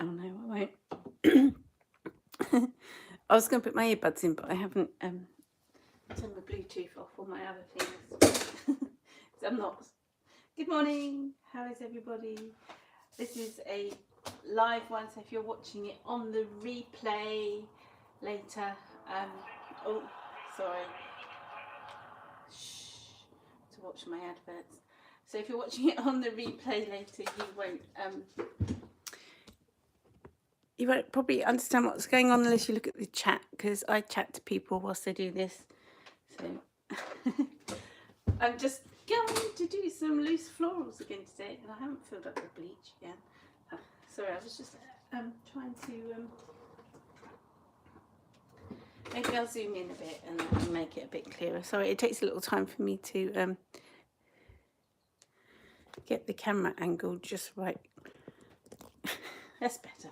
Oh no, I won't. I was going to put my earbuds in, but I haven't turned my Bluetooth off on my other things. So I'm not. Good morning. How is everybody? This is a live one, so if you're watching it on the replay later, oh, sorry. Shh. To watch my adverts. So if you're watching it on the replay later, you won't probably understand what's going on unless you look at the chat, because I chat to people whilst they do this. So I'm just going to do some loose florals again today, and I haven't filled up the bleach yet. Sorry, I was just trying to maybe I'll zoom in a bit and make it a bit clearer. Sorry, it takes a little time for me to get the camera angle just right. That's better.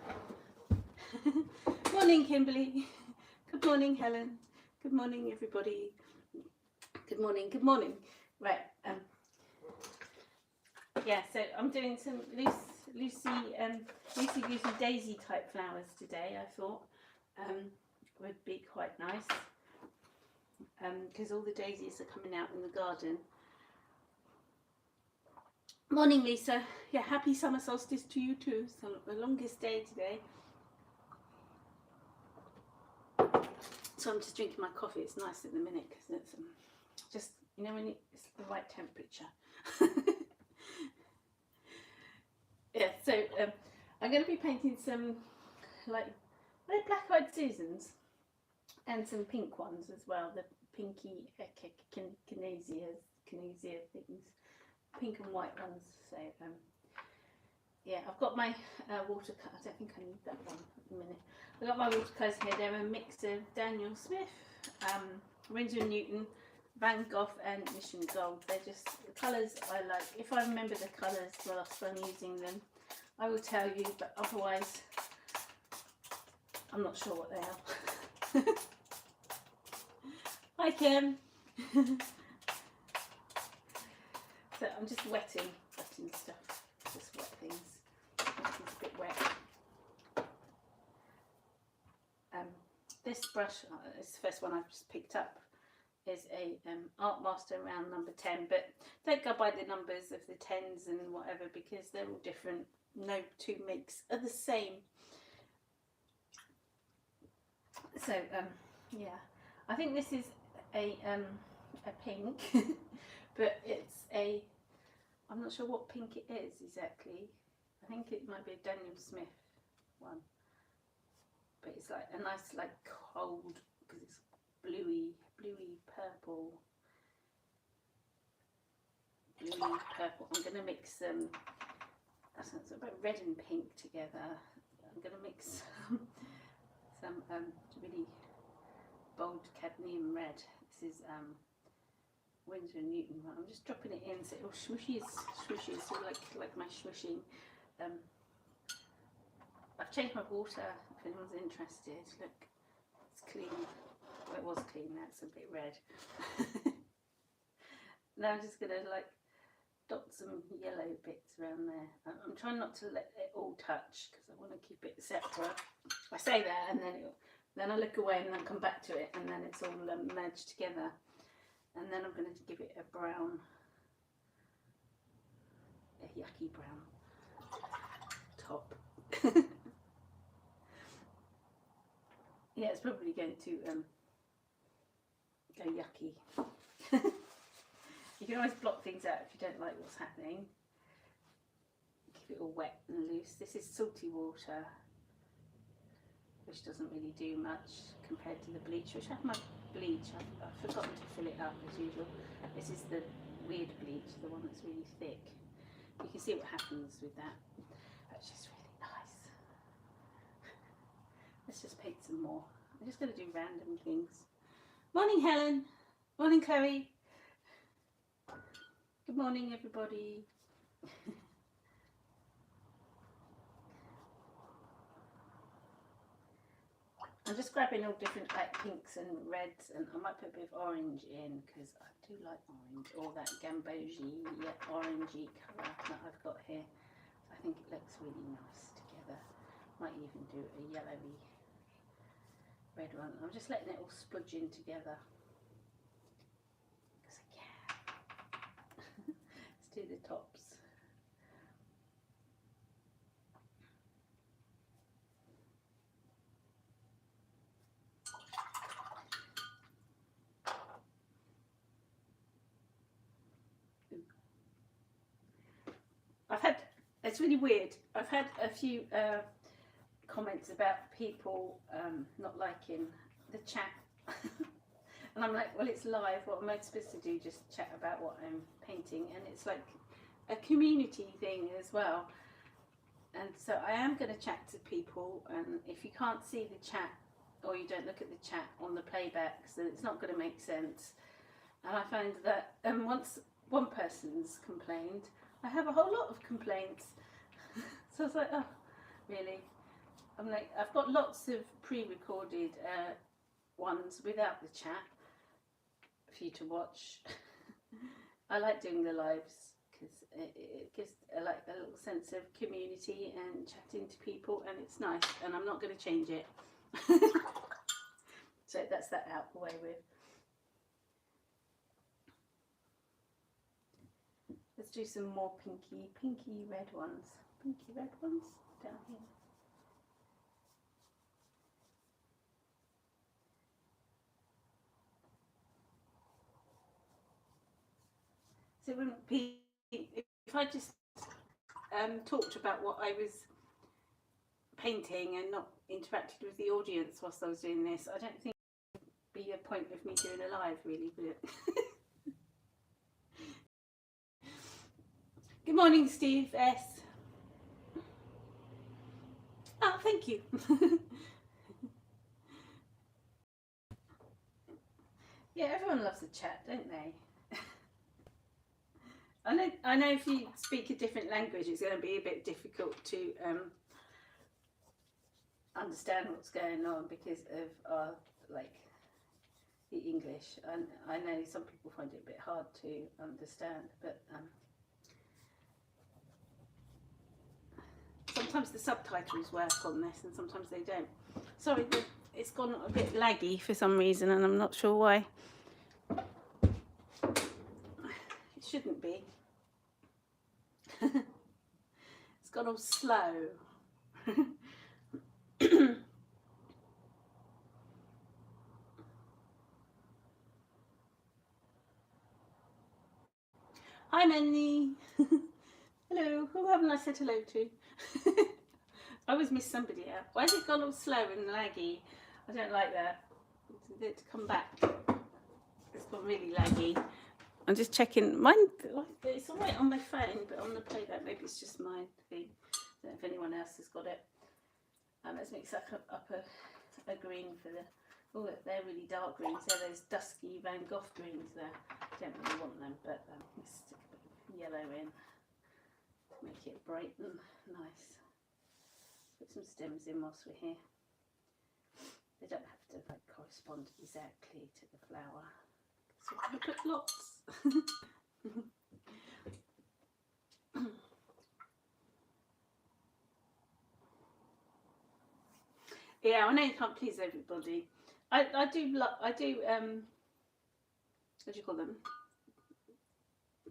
Morning, Kimberly. Good morning, Helen. Good morning, everybody. Good morning. Good morning. Right. Yeah. So I'm doing some Lucy goosey daisy type flowers today. I thought would be quite nice because all the daisies are coming out in the garden. Morning, Lisa. Yeah, happy summer solstice to you too. It's the longest day today. So I'm just drinking my coffee. It's nice at the minute because it's just, you know, when it's the right temperature. Yeah, so I'm going to be painting some like black-eyed Susans and some pink ones as well. The pinky kinesia things, pink and white ones. So yeah, I've got my watercolor. I don't think I need that one at the minute. I've got my watercolors here. They're a mix of Daniel Smith, Winsor & Newton, Van Gogh and Mission Gold. They're just the colours I like. If I remember the colours whilst I'm using them, I will tell you, but otherwise I'm not sure what they are. Hi Kim. So I'm just wetting stuff, just wet things. It's a bit wet. This brush, it's the first one I've just picked up, is a Art Master round number 10, but don't go by the numbers of the 10s and whatever because they're all different. No two makes are the same. So yeah, I think this is a pink, but it's a, I'm not sure what pink it is exactly. I think it might be a Daniel Smith one, but it's like a nice like cold, because it's bluey purple. I'm going to mix some about red and pink together. I'm going to mix some really bold cadmium red. This is Winsor & Newton one. I'm just dropping it in so it all smooshes, so like my smooshing. I've changed my water if anyone's interested. Look, it's clean. Well, it was clean, now it's a bit red. Now I'm just going to like dot some yellow bits around there. I'm trying not to let it all touch because I want to keep it separate. I say that and then I look away and then come back to it and then it's all merged together. And then I'm going to give it a brown, a yucky brown top. Yeah, it's probably going to go yucky. You can always block things out if you don't like what's happening. Keep it all wet and loose. This is salty water, which doesn't really do much compared to the bleach, which I have my bleach. I've forgotten to fill it up as usual. This is the weird bleach, the one that's really thick. You can see what happens with that. That's just really nice. Let's just paint some more. I'm just going to do random things. Morning, Helen. Morning, Chloe. Good morning, everybody. I'm just grabbing all different like pinks and reds, and I might put a bit of orange in because I do like orange, or that gambogy orangey colour that I've got here. I think it looks really nice together. Might even do a yellowy red one. I'm just letting it all spudge in together. Yeah. Let's do the tops. It's really weird. I've had a few comments about people not liking the chat. And I'm like, well, it's live. What am I supposed to do? Just chat about what I'm painting? And it's like a community thing as well. And so I am going to chat to people. And if you can't see the chat or you don't look at the chat on the playbacks, then it's not going to make sense. And I find that once one person's complained, I have a whole lot of complaints. So I was like, oh, really? I'm like, I've got lots of pre-recorded ones without the chat for you to watch. I like doing the lives because it gives like a little sense of community and chatting to people, and it's nice, and I'm not going to change it. So that's that out the way with. Let's do some more pinky red ones. Pinky red ones down here. So it wouldn't be, if I just talked about what I was painting and not interacted with the audience whilst I was doing this, I don't think it would be a point of me doing a live, really, would it? Good morning, Steve S. Oh, thank you. Yeah, everyone loves a chat, don't they? I know if you speak a different language, it's going to be a bit difficult to understand what's going on because of our, like, the English. And I know some people find it a bit hard to understand, but sometimes the subtitles work on this and sometimes they don't. Sorry, it's gone a bit laggy for some reason and I'm not sure why. It shouldn't be. It's gone all slow. Hi Manny. Hello, who haven't I said hello to? I always miss somebody out. Why has it gone all slow and laggy? I don't like that. It's to come back. It's gone really laggy. I'm just checking. Mine, it's alright on my phone, but on the playback, maybe it's just my thing. I don't know if anyone else has got it. Let's mix up a green for the. Oh, they're really dark greens. They're those dusky Van Gogh greens there. Don't really want them, but let's stick a bit of yellow in to make it bright and nice. Put some stems in whilst we're here. They don't have to like correspond exactly to the flower. So we're going to put lots. Yeah, I know you can't please everybody. I do what do you call them?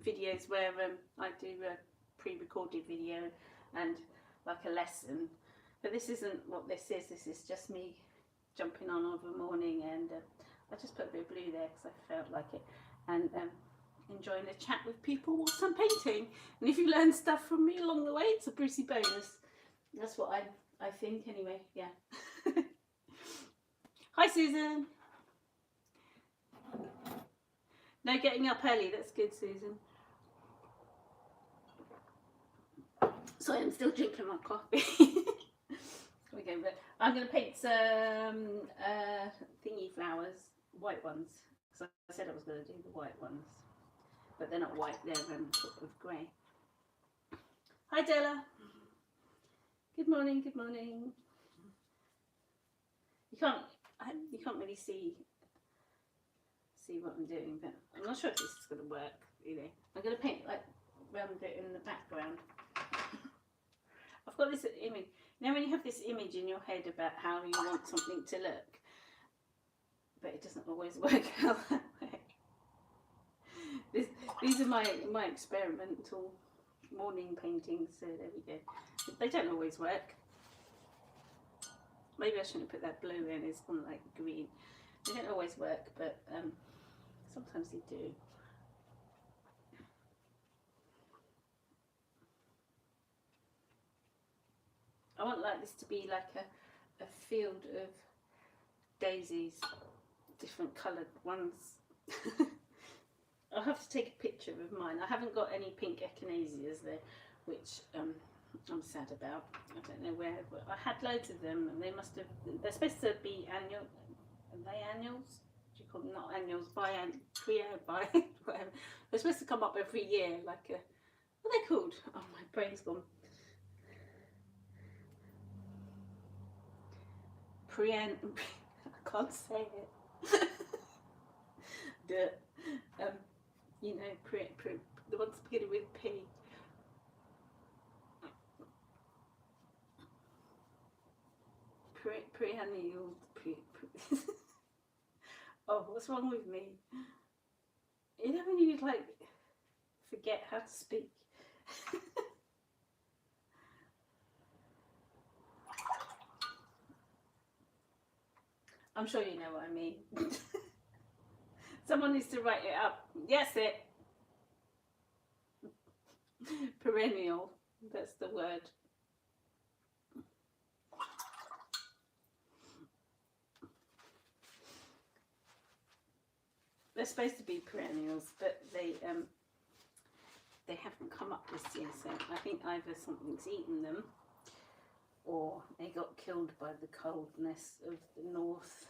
Videos where I do a pre-recorded video and like a lesson. But this isn't what this is. This is just me jumping on of a morning, and I just put a bit of blue there because I felt like it, and enjoying a chat with people whilst I'm painting. And if you learn stuff from me along the way, it's a Brucey bonus. That's what I think anyway. Yeah. Hi Susan. No getting up early. That's good, Susan. Sorry, I'm still drinking my coffee. Okay, but I'm going to paint some thingy flowers, white ones. So I said I was going to do the white ones, but they're not white, they're sort of grey. Hi Della. Good morning, good morning. You can't really see what I'm doing, but I'm not sure if this is going to work really. I'm going to paint like round it in the background. I've got this image. You know when you have this image in your head about how you want something to look, but it doesn't always work out that way. These are my experimental morning paintings, so there we go. They don't always work. Maybe I shouldn't put that blue in, it's on like green. They don't always work, but sometimes they do. I want like this to be like a field of daisies, different coloured ones. I'll have to take a picture of mine. I haven't got any pink echinaceas there, which I'm sad about. I don't know where, but I had loads of them, and they must have. They're supposed to be annual. Are they annuals? Do you call them not annuals? Whatever. They're supposed to come up every year, like a. What are they called? Oh, my brain's gone. I can't say it. You know, the ones beginning with P. Perennial. Oh, what's wrong with me? You know when you like forget how to speak. I'm sure you know what I mean. Someone needs to write it up. Yes, it. Perennial. That's the word. They're supposed to be perennials, but they haven't come up this year. So I think either something's eaten them, or they got killed by the coldness of the north.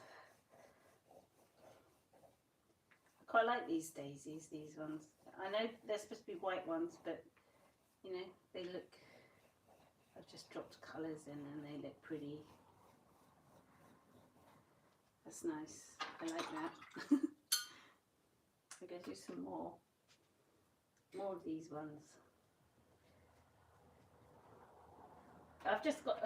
I quite like these daisies, these ones. I know they're supposed to be white ones, but you know, they look, I've just dropped colours in and they look pretty. That's nice. I like that. I'm going to do some more of these ones. I've just got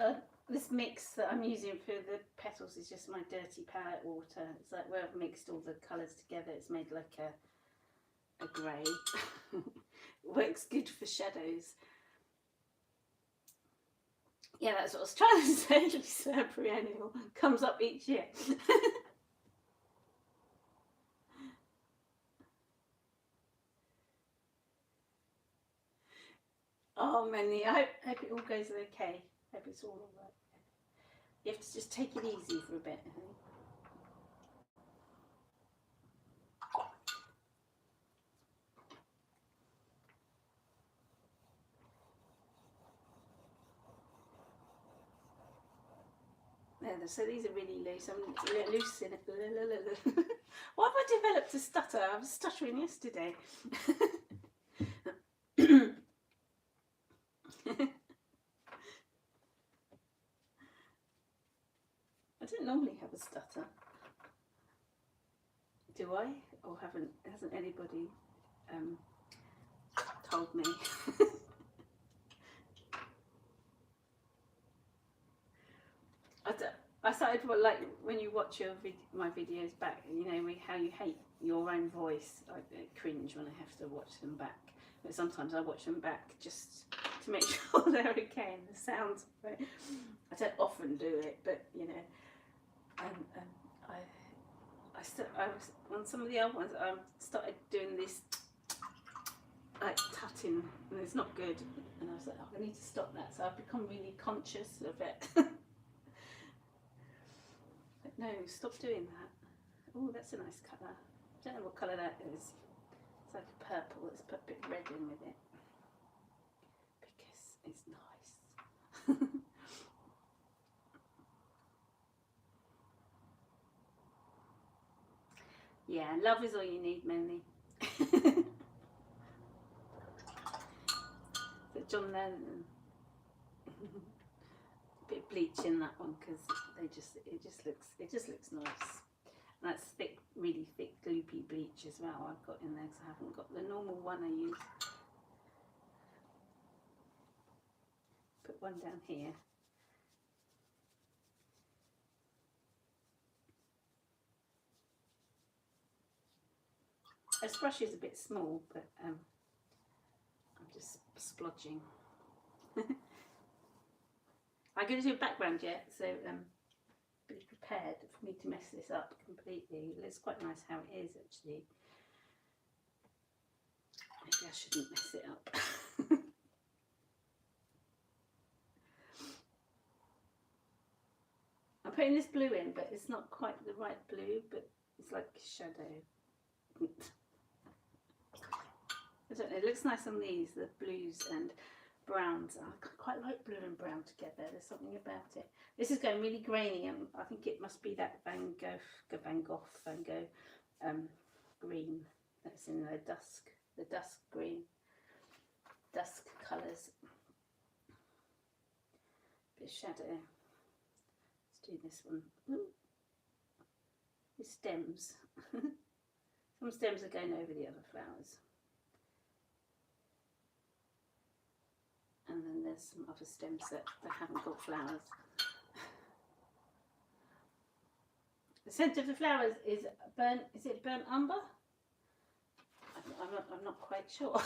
this mix that I'm using for the petals is just my dirty palette water. It's like where I've mixed all the colours together. It's made like a grey. Works good for shadows. Yeah, that's what I was trying to say. Lisa, perennial comes up each year. Oh, Manny, I hope it all goes okay. Hope it's all right. You have to just take it easy for a bit. Yeah, so these are really loose. I'm loose in it. Why have I developed a stutter? I was stuttering yesterday. I don't normally have a stutter. Do I? Or hasn't anybody told me? I started like when you watch my videos back, you know how you hate your own voice. I cringe when I have to watch them back, but sometimes I watch them back just to make sure they're okay and the sounds. Right. I don't often do it, but you know, I was on some of the other ones. I started doing this like tutting, and it's not good. And I was like, oh, I need to stop that. So I've become really conscious of it. No, stop doing that. Oh, that's a nice colour. I don't know what colour that is. It's like a purple. Let's put a bit of red in with it because it's nice. Yeah, love is all you need, Melanie. So John Lennon. Bit of bleach in that one because it just looks nice. And that's thick, really thick, gloopy bleach as well. I've got in there because I haven't got the normal one I use. Put one down here. This brush is a bit small, but I'm just splodging. I'm going to do a background yet, so be prepared for me to mess this up completely. It's quite nice how it is actually. Maybe I shouldn't mess it up. I'm putting this blue in, but it's not quite the right blue, but it's like shadow. I don't know, it looks nice on these, the blues and browns. I quite like blue and brown together. There's something about it. This is going really grainy, and I think it must be that Van Gogh green that's in the dusk green, dusk colours. Bit of shadow. Let's do this one. Ooh. The stems. Some stems are going over the other flowers. And then there's some other stems that haven't got flowers. The scent of the flowers is burnt. Is it burnt umber? I'm not quite sure.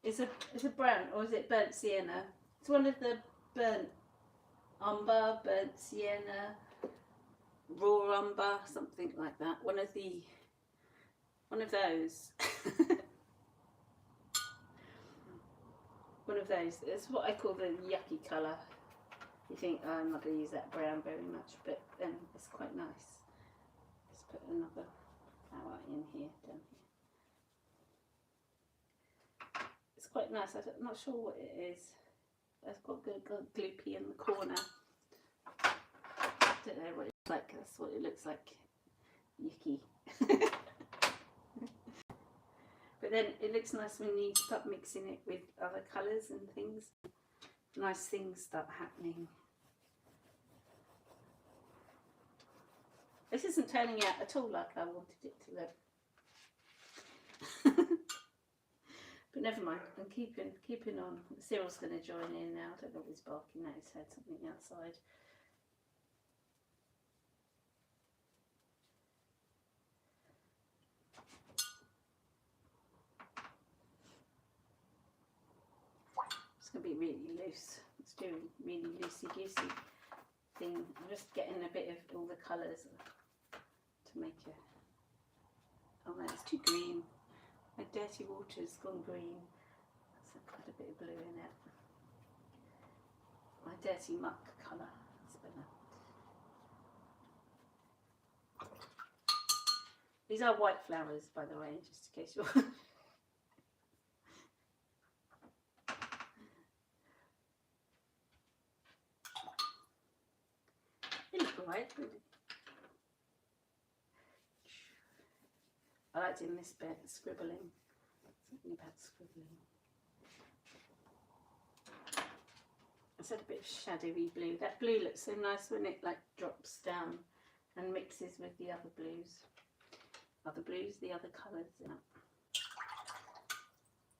It's a brown, or is it burnt sienna? It's one of the burnt umber, burnt sienna, raw umber, something like that. One of those. One of those. It's what I call the yucky colour. You think, oh, I'm not going to use that brown very much, but it's quite nice. Let's put another flower in here, down here. It's quite nice. I'm not sure what it is. It's got gloopy in the corner. I don't know what it's like. That's what it looks like. Yucky. But then it looks nice when you start mixing it with other colours and things. Nice things start happening. This isn't turning out at all like I wanted it to look. But never mind, I'm keeping on. Cyril's going to join in now. I don't know what he's barking at. He's heard something outside. It's going to be really loose. It's doing really loosey-goosey thing. I'm just getting a bit of all the colours to make it. Oh no, it's too green. My dirty water's gone green. There's quite a bit of blue in it. My dirty muck colour. That's better. These are white flowers, by the way, just in case you're... They look alright. I like doing this bit, scribbling. Something about scribbling. I said a bit of shadowy blue. That blue looks so nice when it like drops down and mixes with the other blues. The other colours. Yeah.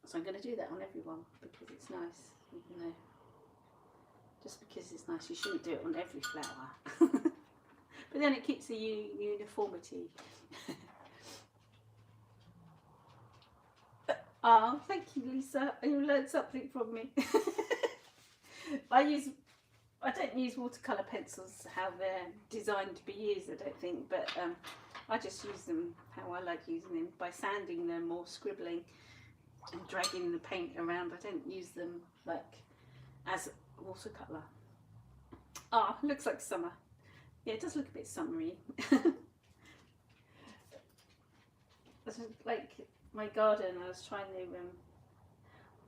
So I'm going to do that on everyone because it's nice, even though just because it's nice, you shouldn't do it on every flower. But then it keeps the uniformity. Oh, thank you, Lisa. You learned something from me. I don't use watercolour pencils how they're designed to be used, I don't think, but I just use them how I like using them, by sanding them or scribbling and dragging the paint around. I don't use them like as watercolour. Ah, oh, looks like summer. Yeah, it does look a bit summery. Like my garden, I was trying to,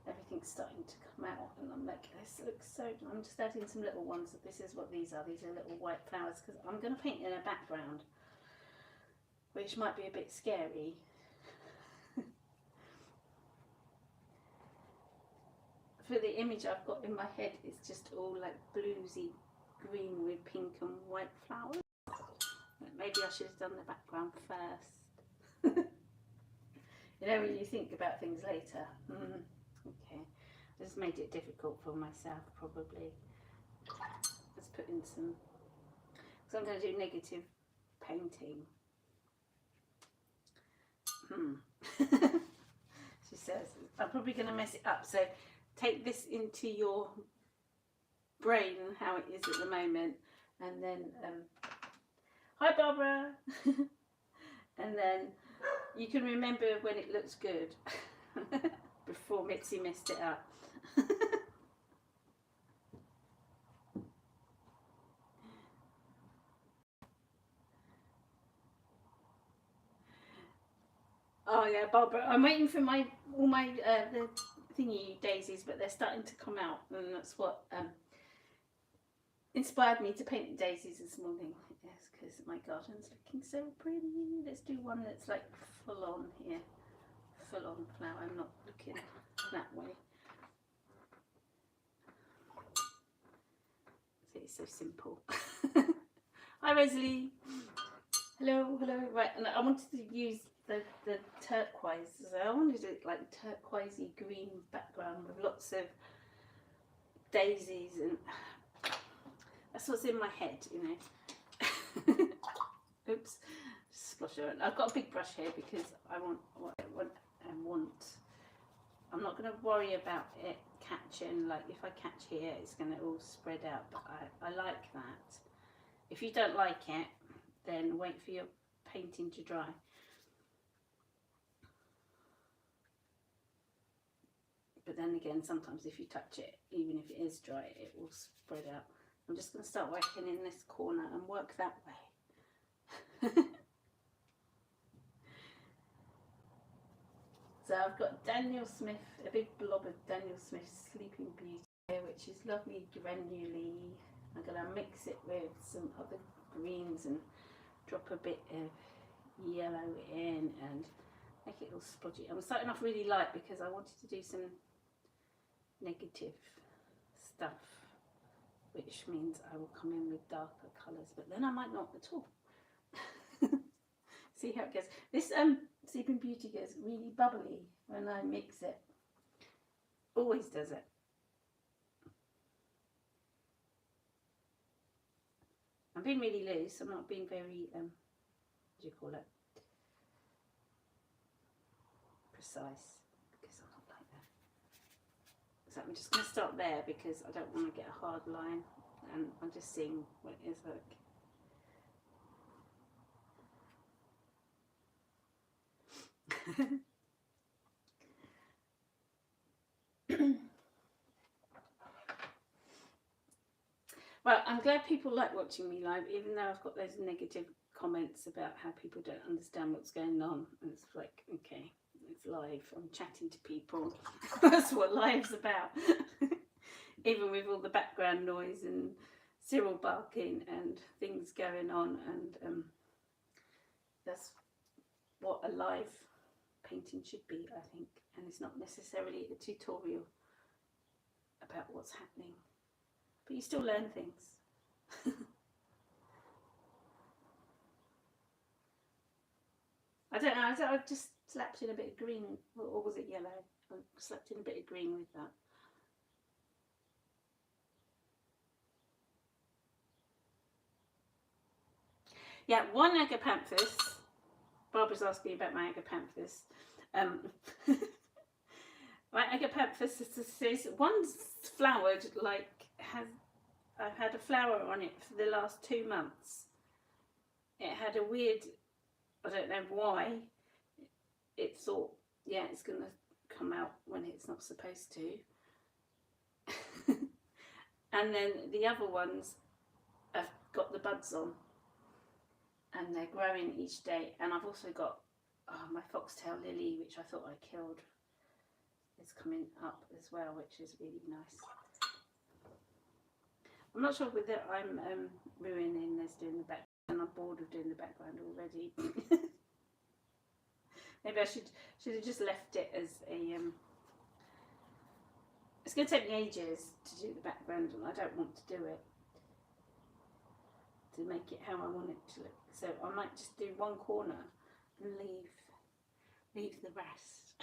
everything's starting to come out, and I'm like, this looks so, I'm just adding some little ones. This is what these are little white flowers, because I'm going to paint in a background, which might be a bit scary. For the image I've got in my head, it's just all like bluesy green with pink and white flowers. Maybe I should have done the background first. You know, when you think about things later. Okay, I just made it difficult for myself, probably. Let's put in some, because I'm going to do negative painting. She says, I'm probably going to mess it up. So take this into your brain, how it is at the moment. And then, hi Barbara. And then you can remember when it looks good before Mitzi messed it up. Oh yeah, Barbara, I'm waiting for all my the thingy daisies, but they're starting to come out, and that's what inspired me to paint the daisies this morning. Yes, because my garden's looking so pretty. Let's do one that's like full on here, full on flower. I'm not looking that way. See, it's so simple. Hi Rosalie. Hello, hello. Right, and I wanted to use the turquoise. So I wanted it like turquoisey green background with lots of daisies, and that's what's in my head, you know. Oops, splosh it. I've got a big brush here because I want what I want. I'm not going to worry about it catching. Like if I catch here, it's going to all spread out. But I like that. If you don't like it, then wait for your painting to dry. But then again, sometimes if you touch it, even if it is dry, it will spread out. I'm just going to start working in this corner and work that way. So I've got Daniel Smith, a big blob of Daniel Smith's Sleeping Beauty here, which is lovely granularly. I'm going to mix it with some other greens and drop a bit of yellow in and make it all splodgy. I'm starting off really light because I wanted to do some negative stuff, which means I will come in with darker colours, but then I might not at all. See how it goes. This Sleeping Beauty gets really bubbly when I mix it. Always does it. I'm being really loose. I'm not being very, what do you call it? Precise, because I'm not like that. So I'm just going to start there because I don't want to get a hard line, and I'm just seeing what it is like. Well, I'm glad people like watching me live, even though I've got those negative comments about how people don't understand what's going on. And it's like, okay, it's live. I'm chatting to people. That's what live's about. Even with all the background noise and Cyril barking and things going on, and that's what a live painting should be, I think. And it's not necessarily a tutorial about what's happening, but you still learn things. I don't know, I just slapped in a bit of green, or was it yellow? I slapped in a bit of green with that. Yeah, one agapanthus. Barbara's asking about my agapanthus. My agapanthus is one's flowered, like I've had a flower on it for the last 2 months. It had a weird, I don't know why, it thought, yeah, it's going to come out when it's not supposed to. And then the other ones have got the buds on, and they're growing each day. And I've also got my foxtail lily, which I thought I killed, is coming up as well, which is really nice. I'm not sure whether I'm ruining this doing the background, and I'm bored of doing the background already. Maybe I should have just left it as a it's going to take me ages to do the background, and I don't want to do it to make it how I want it to look. So I might just do one corner and leave the rest.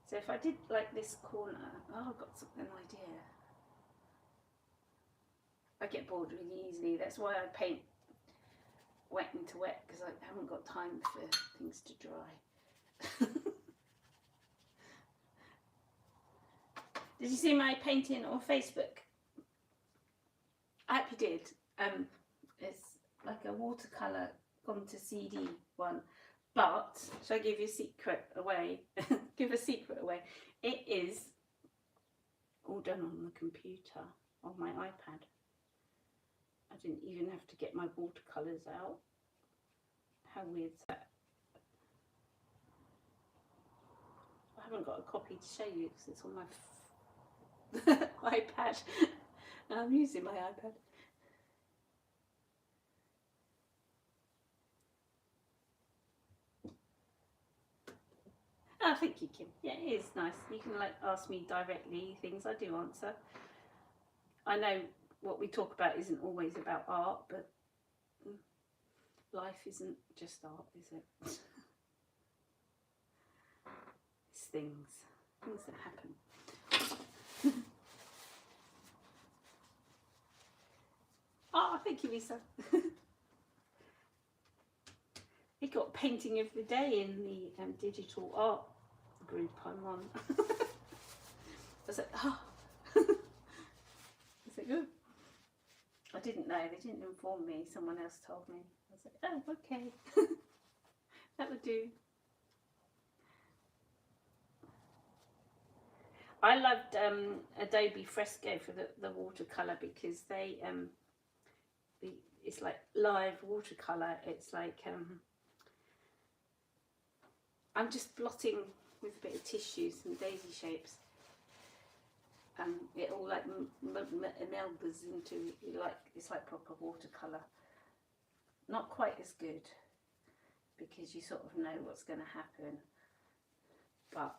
So if I did like this corner, oh, I've got an idea. I get bored really easily. That's why I paint wetting to wet because I haven't got time for things to dry. Did you see my painting on Facebook? I hope you did. It's like a watercolour gone to CD one, but shall I give you a secret away? Give a secret away. It is all done on the computer, on my iPad. I didn't even have to get my watercolours out. How weird is that? I haven't got a copy to show you because it's on my iPad. I'm using my iPad. Oh, thank you, Kim. Yeah, it is nice. You can like ask me directly things. I do answer. I know what we talk about isn't always about art, but life isn't just art, is it? It's things that happen. Oh, thank you, Lisa. We got painting of the day in the digital art group I'm on. I was like, oh. I was like, oh. I didn't know, they didn't inform me, someone else told me. I was like, oh, okay. That would do. I loved Adobe Fresco for the watercolour because they it's like live watercolour. It's like I'm just blotting with a bit of tissue, some daisy shapes, and it all like melds into like it's like proper watercolour. Not quite as good because you sort of know what's going to happen, but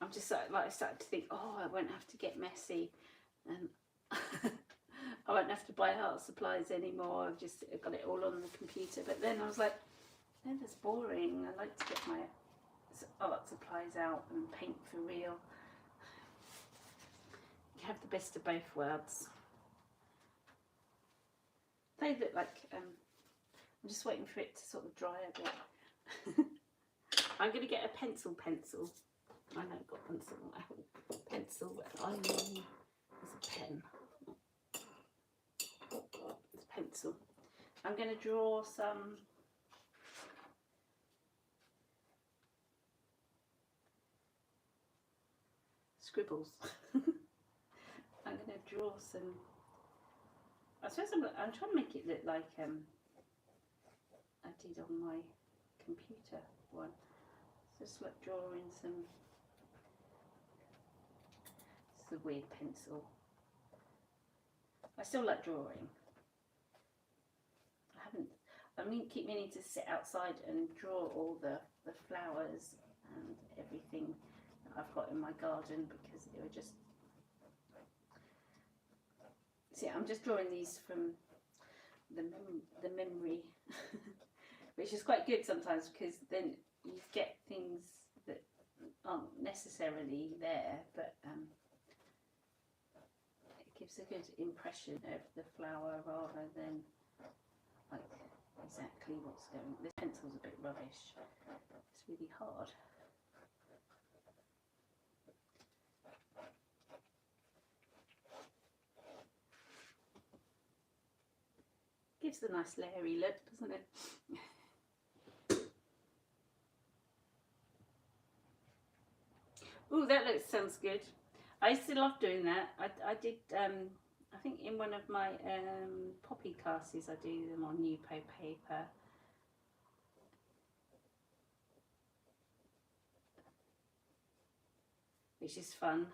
I'm just like I started to think, oh, I won't have to get messy, and I won't have to buy art supplies anymore. I've got it all on the computer. But then I was like, no, that's boring. I like to get my art supplies out and paint for real. You have the best of both worlds. They look like I'm just waiting for it to sort of dry a bit. I'm going to get a pencil. I know I've got pencil, but I need a pen. It's pencil. I'm going to draw some scribbles. I'm going to draw some. I suppose I'm trying to make it look like I did on my computer one. Just like drawing some. It's a weird pencil. I still like drawing. Keep meaning to sit outside and draw all the flowers and everything that I've got in my garden because they were just. See, I'm just drawing these from the memory, which is quite good sometimes because then you get things that aren't necessarily there, but it gives a good impression of the flower rather than like exactly what's going. This pencil's a bit rubbish. It's really hard. Gives a nice leery look, doesn't it? Oh, that sounds good. I used to love doing that. I did, I think in one of my poppy classes, I do them on Nupo paper. Which is fun.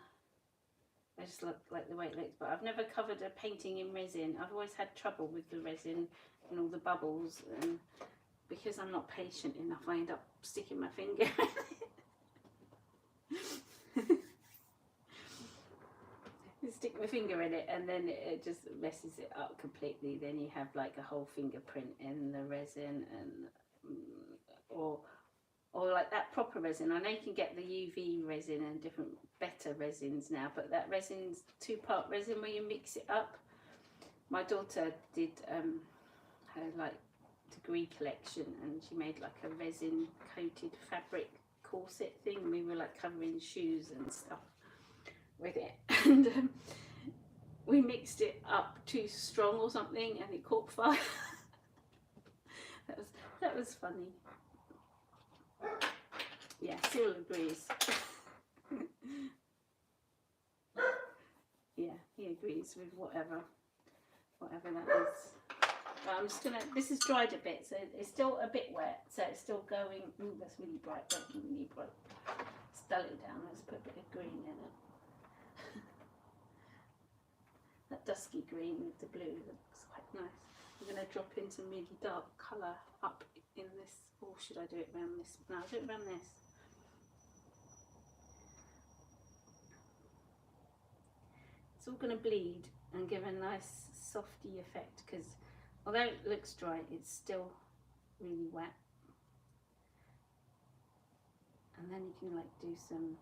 I just like the way it looks, but I've never covered a painting in resin. I've always had trouble with the resin and all the bubbles, and because I'm not patient enough, I end up sticking my finger stick my finger in it and then it just messes it up completely. Then you have like a whole fingerprint in the resin, and or like that proper resin. I know you can get the UV resin and different better resins now, but that resin's 2-part resin where you mix it up. My daughter did her like degree collection, and she made like a resin coated fabric corset thing. We were like covering shoes and stuff with it, and we mixed it up too strong or something, and it caught fire. that was funny. Yeah, Cyril agrees. Yeah, he agrees with whatever that is. But I'm just gonna, this is dried a bit, so it's still a bit wet, so it's still going. Ooh, that's really bright, really bright. Let's dull it down, let's put a bit of green in it. That dusky green with the blue looks quite nice. I'm gonna drop in some really dark colour up in this, or should I do it around this? No, I'll do it around this. It's all going to bleed and give a nice softy effect, because although it looks dry, it's still really wet. And then you can like do some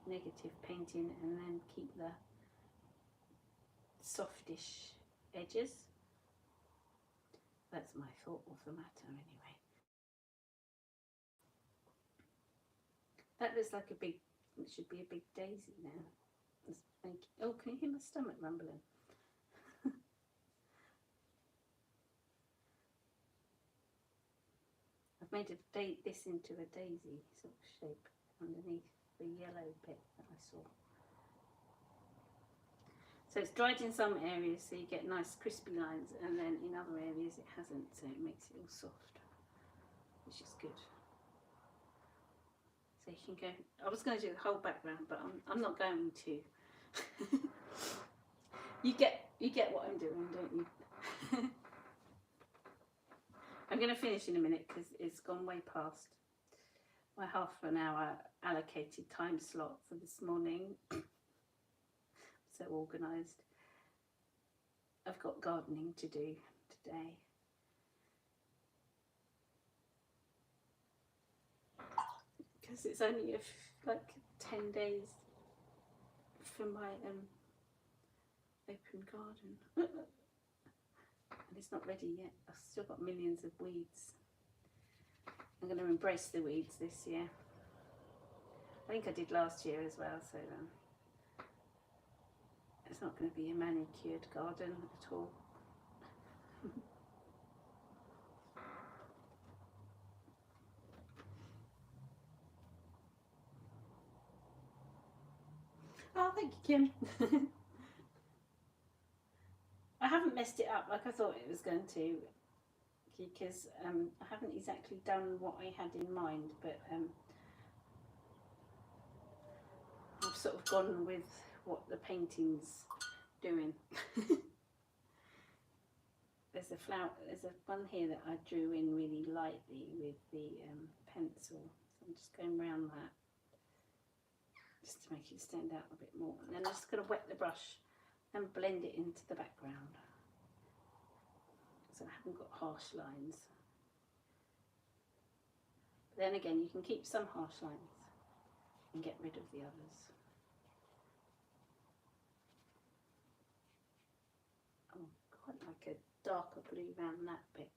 negative painting and then keep the softish edges. That's my thought of the matter anyway. That looks like a big, it should be a big daisy now. Oh, can you hear my stomach rumbling? I've made this into a daisy sort of shape underneath the yellow bit that I saw. So it's dried in some areas, so you get nice crispy lines, and then in other areas it hasn't, so it makes it all soft, which is good. So you can go, I was going to do the whole background, but I'm not going to. You get what I'm doing, don't you? I'm going to finish in a minute because it's gone way past my half an hour allocated time slot for this morning. So organised. I've got gardening to do today. Because it's only like 10 days for my open garden. And it's not ready yet. I've still got millions of weeds. I'm going to embrace the weeds this year. I think I did last year as well, so it's not going to be a manicured garden at all. Oh, thank you, Kim. I haven't messed it up like I thought it was going to, because I haven't exactly done what I had in mind, but I've sort of gone with what the painting's doing. There's a flower, there's a one here that I drew in really lightly with the pencil, so I'm just going around that just to make it stand out a bit more, and then I'm just going to wet the brush and blend it into the background so I haven't got harsh lines. But then again, you can keep some harsh lines and get rid of the others. Oh, quite like a darker blue around that bit.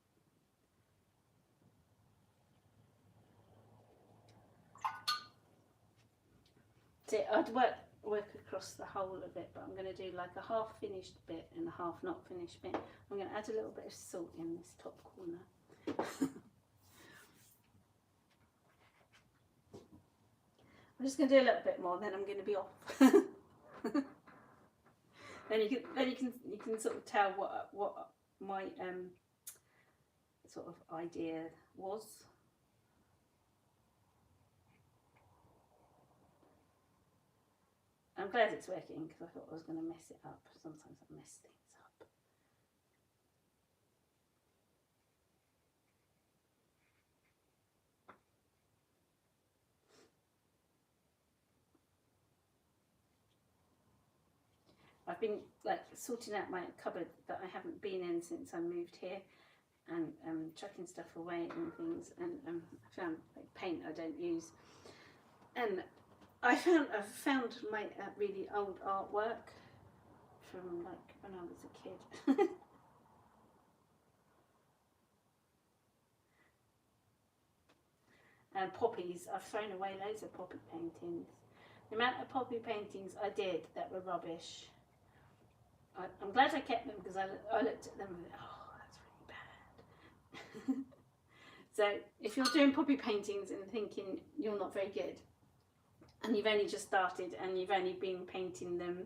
So I'd work across the whole of it, but I'm going to do like a half finished bit and a half not finished bit. I'm going to add a little bit of salt in this top corner. I'm just going to do a little bit more, then I'm going to be off. Then you can sort of tell what my sort of idea was. I'm glad it's working, because I thought I was going to mess it up. Sometimes I mess things up. I've been like sorting out my cupboard that I haven't been in since I moved here, and chucking stuff away and things, and I found like paint I don't use, and I've found my really old artwork from like when I was a kid. And poppies, I've thrown away loads of poppy paintings. The amount of poppy paintings I did that were rubbish. I'm glad I kept them because I looked at them and went, oh, that's really bad. So if you're doing poppy paintings and thinking you're not very good, and you've only just started and you've only been painting them,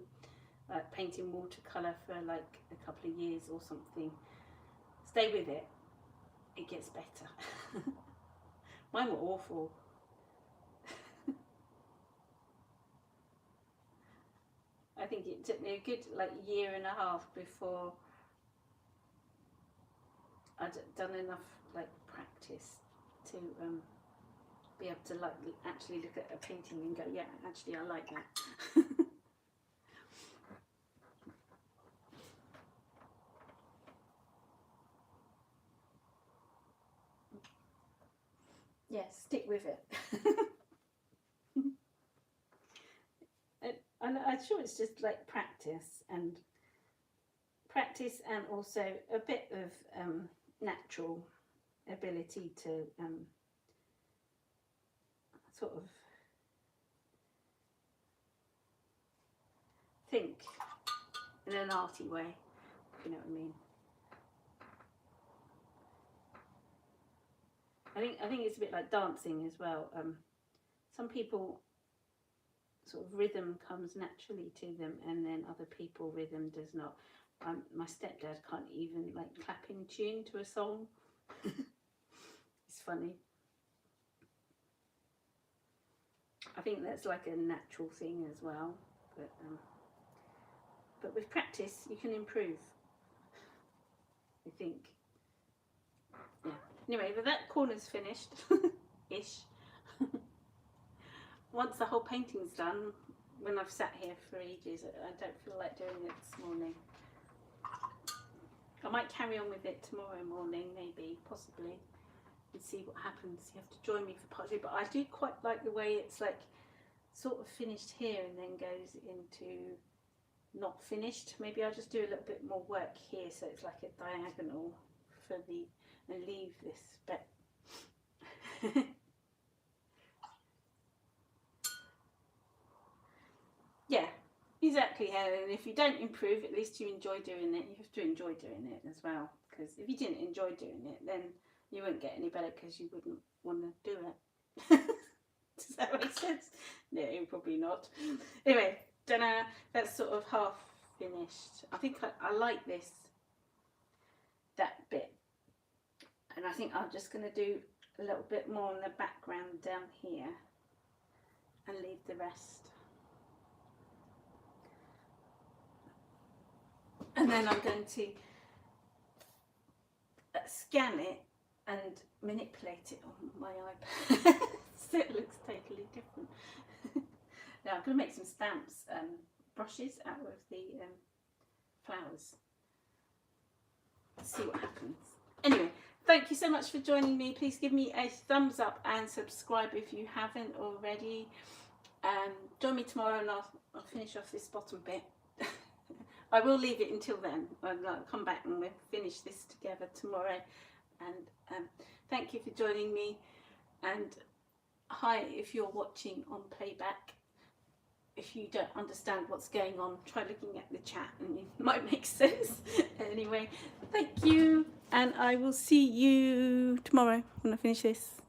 like painting watercolour for like a couple of years or something, stay with it. It gets better. Mine were awful. I think it took me a good like year and a half before I'd done enough like practice to be able to like actually look at a painting and go, yeah, actually I like that. Yeah, stick with it. I'm sure it's just like practice and also a bit of natural ability to sort of think in an arty way, if you know what I mean. I think it's a bit like dancing as well. Some people sort of rhythm comes naturally to them, and then other people rhythm does not. My stepdad can't even like clap in tune to a song. It's funny. I think that's like a natural thing as well, but with practice you can improve, I think. Yeah. Anyway, but that corner's finished, ish. Once the whole painting's done, when I've sat here for ages, I don't feel like doing it this morning. I might carry on with it tomorrow morning, maybe, possibly, and see what happens. You have to join me for part 2, but I do quite like the way it's like sort of finished here and then goes into not finished. Maybe I'll just do a little bit more work here so it's like a diagonal for the, and leave this bit. Yeah, exactly, Helen. If you don't improve, at least you enjoy doing it. You have to enjoy doing it as well, because if you didn't enjoy doing it, then you wouldn't get any better because you wouldn't want to do it. Does that make sense? No, probably not. Anyway, don't know, that's sort of half finished. I think I like that bit, and I think I'm just going to do a little bit more in the background down here and leave the rest. And then I'm going to scan it and manipulate it on my iPad so it looks totally different. Now I'm going to make some stamps, brushes out of the flowers. Let's see what happens. Anyway, thank you so much for joining me. Please give me a thumbs up and subscribe if you haven't already. Join me tomorrow and I'll finish off this bottom bit. I will leave it until then. I'll come back and we'll finish this together tomorrow. And thank you for joining me. And hi, if you're watching on playback. If you don't understand what's going on, try looking at the chat and it might make sense. Anyway, thank you. And I will see you tomorrow when I finish this.